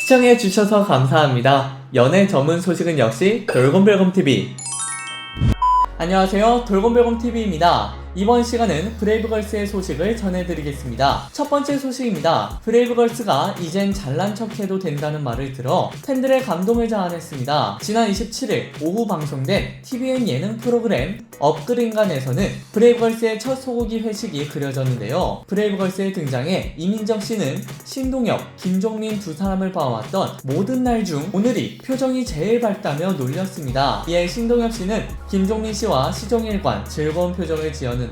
시청해주셔서 감사합니다. 연애 전문 소식은 역시 돌곰별곰TV. 안녕하세요, 돌곰별곰TV입니다. 이번 시간은 브레이브걸스의 소식을 전해드리겠습니다. 첫 번째 소식입니다. 브레이브걸스가 이젠 잘난 척해도 된다는 말을 들어 팬들의 감동을 자아냈습니다. 지난 27일 오후 방송된 TVN 예능 프로그램 업그린간에서는 브레이브걸스의 첫 소고기 회식이 그려졌는데요. 브레이브걸스의 등장에 이민정 씨는 신동엽, 김종민 두 사람을 봐왔던 모든 날 중 오늘이 표정이 제일 밝다며 놀렸습니다. 이에 신동엽 씨는 김종민 씨와 시종일관 즐거운 표정을 지었는데요.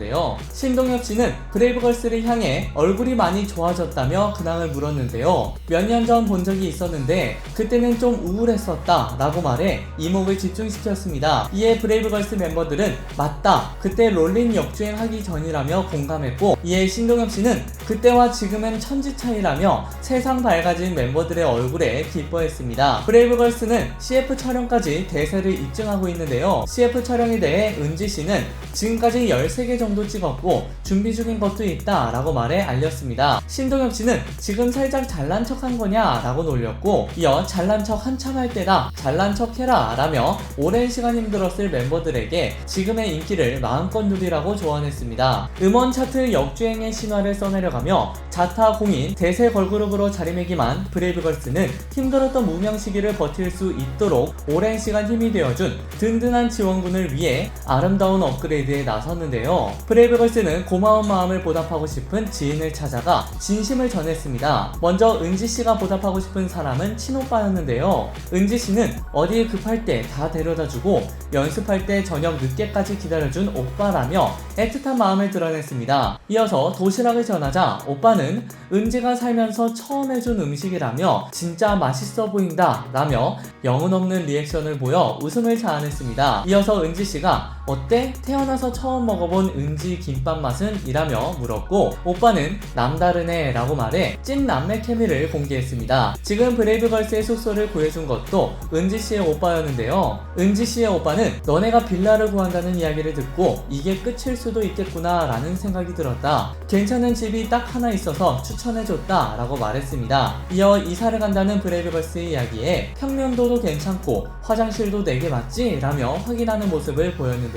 신동엽 씨는 브레이브걸스를 향해 얼굴이 많이 좋아졌다며 근황을 물었는데요. 몇 년 전 본 적이 있었는데 그때는 좀 우울했었다 라고 말해 이목을 집중시켰습니다. 이에 브레이브걸스 멤버들은 맞다, 그때 롤린 역주행하기 전이라며 공감했고, 이에 신동엽 씨는 그때와 지금은 천지 차이라며 세상 밝아진 멤버들의 얼굴에 기뻐했습니다. 브레이브걸스는 CF 촬영까지 대세를 입증하고 있는데요. CF 촬영에 대해 은지 씨는 지금까지 13개 정도 찍었고 준비 중인 것도 있다 라고 말해 알렸습니다. 신동엽 씨는 지금 살짝 잘난 척한 거냐 라고 놀렸고, 이어 잘난 척 한참 할 때다, 잘난 척 해라 라며 오랜 시간 힘들었을 멤버들에게 지금의 인기를 마음껏 누리라고 조언했습니다. 음원 차트 역주행의 신화를 써내려가며 자타 공인 대세 걸그룹으로 자리매김한 브레이브걸스는 힘들었던 무명 시기를 버틸 수 있도록 오랜 시간 힘이 되어준 든든한 지원군을 위해 아름다운 업그레이드에 나섰는데요. 브레이브걸스는 고마운 마음을 보답하고 싶은 지인을 찾아가 진심을 전했습니다. 먼저 은지씨가 보답하고 싶은 사람은 친오빠였는데요. 은지씨는 어디에 급할 때 다 데려다주고 연습할 때 저녁 늦게까지 기다려준 오빠라며 애틋한 마음을 드러냈습니다. 이어서 도시락을 전하자 오빠는 은지가 살면서 처음 해준 음식이라며 진짜 맛있어 보인다 라며 영혼 없는 리액션을 보여 웃음을 자아냈습니다. 이어서 은지씨가 어때? 태어나서 처음 먹어본 은지 김밥 맛은? 이라며 물었고, 오빠는 남다르네 라고 말해 찐 남매 케미를 공개했습니다. 지금 브레이브걸스의 숙소를 구해준 것도 은지씨의 오빠였는데요. 은지씨의 오빠는 너네가 빌라를 구한다는 이야기를 듣고 이게 끝일 수도 있겠구나 라는 생각이 들었다. 괜찮은 집이 딱 하나 있어서 추천해줬다 라고 말했습니다. 이어 이사를 간다는 브레이브걸스의 이야기에 평면도도 괜찮고 화장실도 4개 맞지? 라며 확인하는 모습을 보였는데요.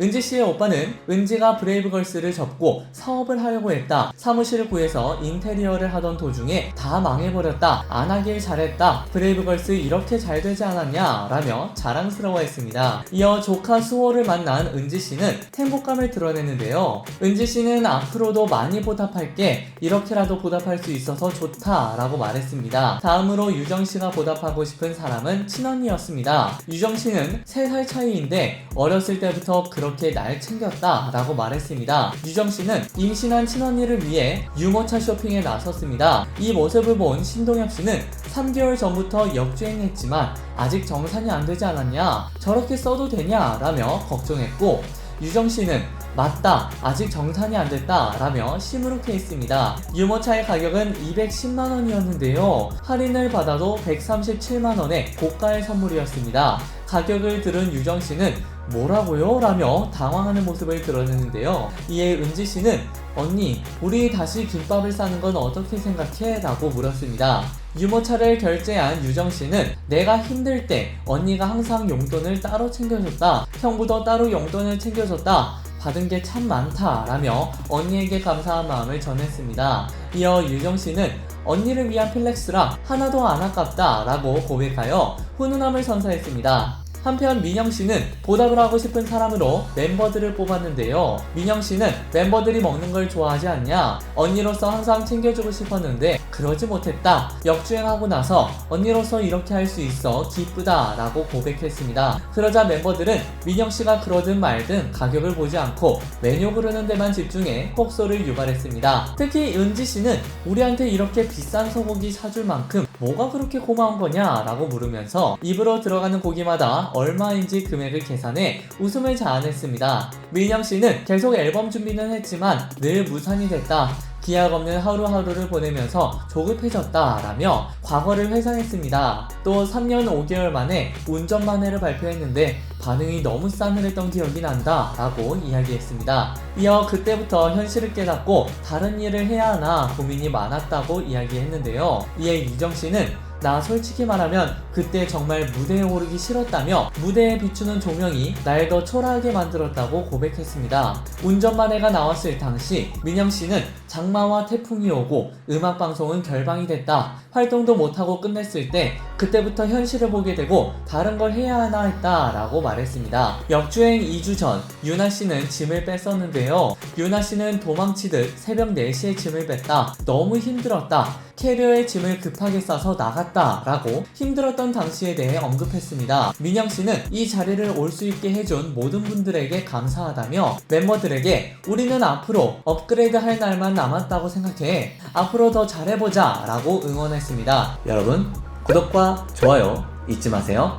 은지씨의 오빠는 은지가 브레이브걸스를 접고 사업을 하려고 했다, 사무실을 구해서 인테리어를 하던 도중에 다 망해버렸다, 안 하길 잘했다, 브레이브걸스 이렇게 잘 되지 않았냐 라며 자랑스러워했습니다. 이어 조카 수호를 만난 은지씨는 행복감을 드러냈는데요. 은지씨는 앞으로도 많이 보답할게, 이렇게라도 보답할 수 있어서 좋다 라고 말했습니다. 다음으로 유정씨가 보답하고 싶은 사람은 친언니였습니다. 유정씨는 3살 차이인데 어렸을 때부터 그렇게 날 챙겼다 라고 말했습니다. 유정씨는 임신한 친언니를 위해 유모차 쇼핑에 나섰습니다. 이 모습을 본 신동엽씨는 3개월 전부터 역주행했지만 아직 정산이 안 되지 않았냐, 저렇게 써도 되냐 라며 걱정했고, 유정씨는 맞다, 아직 정산이 안 됐다 라며 시무룩해했습니다. 유모차의 가격은 210만원이었는데요. 할인을 받아도 137만원의 고가의 선물이었습니다. 가격을 들은 유정씨는 뭐라고요? 라며 당황하는 모습을 드러내는데요. 이에 은지씨는 언니, 우리 다시 김밥을 싸는 건 어떻게 생각해? 라고 물었습니다. 유모차를 결제한 유정씨는 내가 힘들 때 언니가 항상 용돈을 따로 챙겨줬다, 형부도 따로 용돈을 챙겨줬다, 받은 게 참 많다 라며 언니에게 감사한 마음을 전했습니다. 이어 유정씨는 언니를 위한 플렉스라 하나도 안 아깝다 라고 고백하여 훈훈함을 선사했습니다. 한편 민영씨는 보답을 하고 싶은 사람으로 멤버들을 뽑았는데요. 민영씨는 멤버들이 먹는 걸 좋아하지 않냐, 언니로서 항상 챙겨주고 싶었는데 그러지 못했다, 역주행하고 나서 언니로서 이렇게 할 수 있어 기쁘다 라고 고백했습니다. 그러자 멤버들은 민영씨가 그러든 말든 가격을 보지 않고 메뉴 고르는 데만 집중해 폭소를 유발했습니다. 특히 은지씨는 우리한테 이렇게 비싼 소고기 사줄 만큼 뭐가 그렇게 고마운 거냐 라고 물으면서 입으로 들어가는 고기마다 얼마인지 금액을 계산해 웃음을 자아냈습니다. 민영씨는 계속 앨범 준비는 했지만 늘 무산이 됐다, 기약 없는 하루하루를 보내면서 조급해졌다 라며 과거를 회상했습니다. 또 3년 5개월 만에 운전만회를 발표했는데 반응이 너무 싸늘했던 기억이 난다 라고 이야기했습니다. 이어 그때부터 현실을 깨닫고 다른 일을 해야 하나 고민이 많았다고 이야기했는데요. 이에 유정씨는 나 솔직히 말하면 그때 정말 무대에 오르기 싫었다며 무대에 비추는 조명이 날 더 초라하게 만들었다고 고백했습니다. 운전만해가 나왔을 당시 민영씨는 장마와 태풍이 오고 음악방송은 결방이 됐다. 활동도 못하고 끝냈을 때 그때부터 현실을 보게 되고 다른 걸 해야 하나 했다 라고 말했습니다. 역주행 2주 전 유나씨는 짐을 뺐었는데요. 유나씨는 도망치듯 새벽 4시에 짐을 뺐다. 너무 힘들었다. 캐리어에 짐을 급하게 싸서 나갔다 라고 힘들었던 당시에 대해 언급했습니다. 민영씨는 이 자리를 올 수 있게 해준 모든 분들에게 감사하다며 멤버들에게 우리는 앞으로 업그레이드 할 날만 남았다고 생각해. 앞으로 더 잘해보자 라고 응원했습니다. 여러분 구독과 좋아요 잊지 마세요.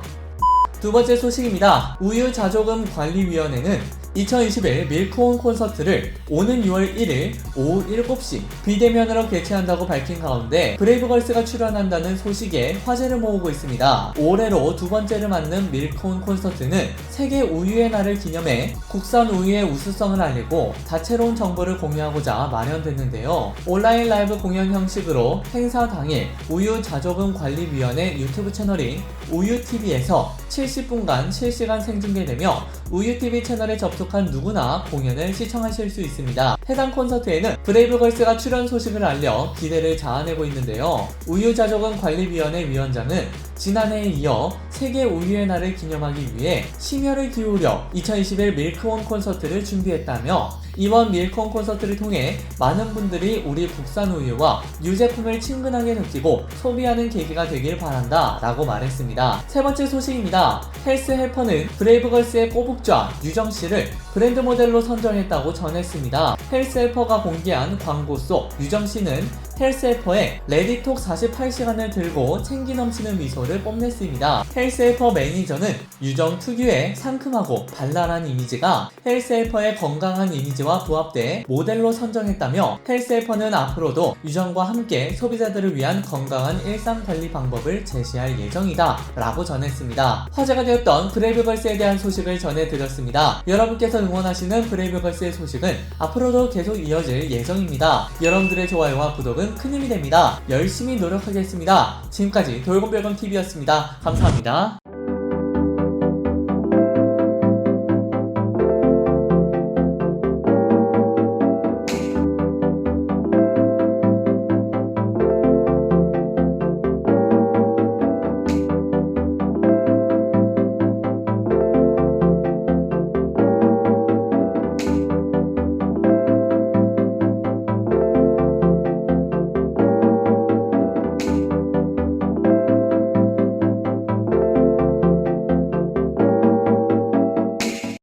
두 번째 소식입니다. 우유자조금관리위원회는 2021 밀크온 콘서트를 오는 6월 1일 오후 7시 비대면으로 개최한다고 밝힌 가운데 브레이브걸스가 출연한다는 소식에 화제를 모으고 있습니다. 올해로 두 번째를 맞는 밀크온 콘서트는 세계 우유의 날을 기념해 국산 우유의 우수성을 알리고 다채로운 정보를 공유하고자 마련됐는데요. 온라인 라이브 공연 형식으로 행사 당일 우유자조금관리위원회 유튜브 채널인 우유TV에서 70분간 실시간 생중계되며 우유TV 채널에 접속한 누구나 공연을 시청하실 수 있습니다. 해당 콘서트에는 브레이브걸스가 출연 소식을 알려 기대를 자아내고 있는데요. 우유자조금관리위원회 위원장은 지난해에 이어 세계 우유의 날을 기념하기 위해 심혈을 기울여 2021 밀크온 콘서트를 준비했다며 이번 밀크온 콘서트를 통해 많은 분들이 우리 국산 우유와 유제품을 친근하게 느끼고 소비하는 계기가 되길 바란다 라고 말했습니다. 세 번째 소식입니다. 헬스헬퍼는 브레이브걸스의 꼬북좌 유정씨를 브랜드 모델로 선정했다고 전했습니다. 헬스헬퍼가 공개한 광고 속 유정씨는 헬스헬퍼의 레디톡 48시간을 들고 생기 넘치는 미소를 뽐냈습니다. 헬스헬퍼 매니저는 유정 특유의 상큼하고 발랄한 이미지가 헬스헬퍼의 건강한 이미지와 부합돼 모델로 선정했다며 헬스헬퍼는 앞으로도 유정과 함께 소비자들을 위한 건강한 일상관리 방법을 제시할 예정이다 라고 전했습니다. 화제가 되었던 브레이브걸스에 대한 소식을 전해드렸습니다. 여러분께서 응원하시는 브레이브걸스의 소식은 앞으로도 계속 이어질 예정입니다. 여러분들의 좋아요와 구독은 큰 힘이 됩니다. 열심히 노력하겠습니다. 지금까지 돌곰별곰TV였습니다. 감사합니다.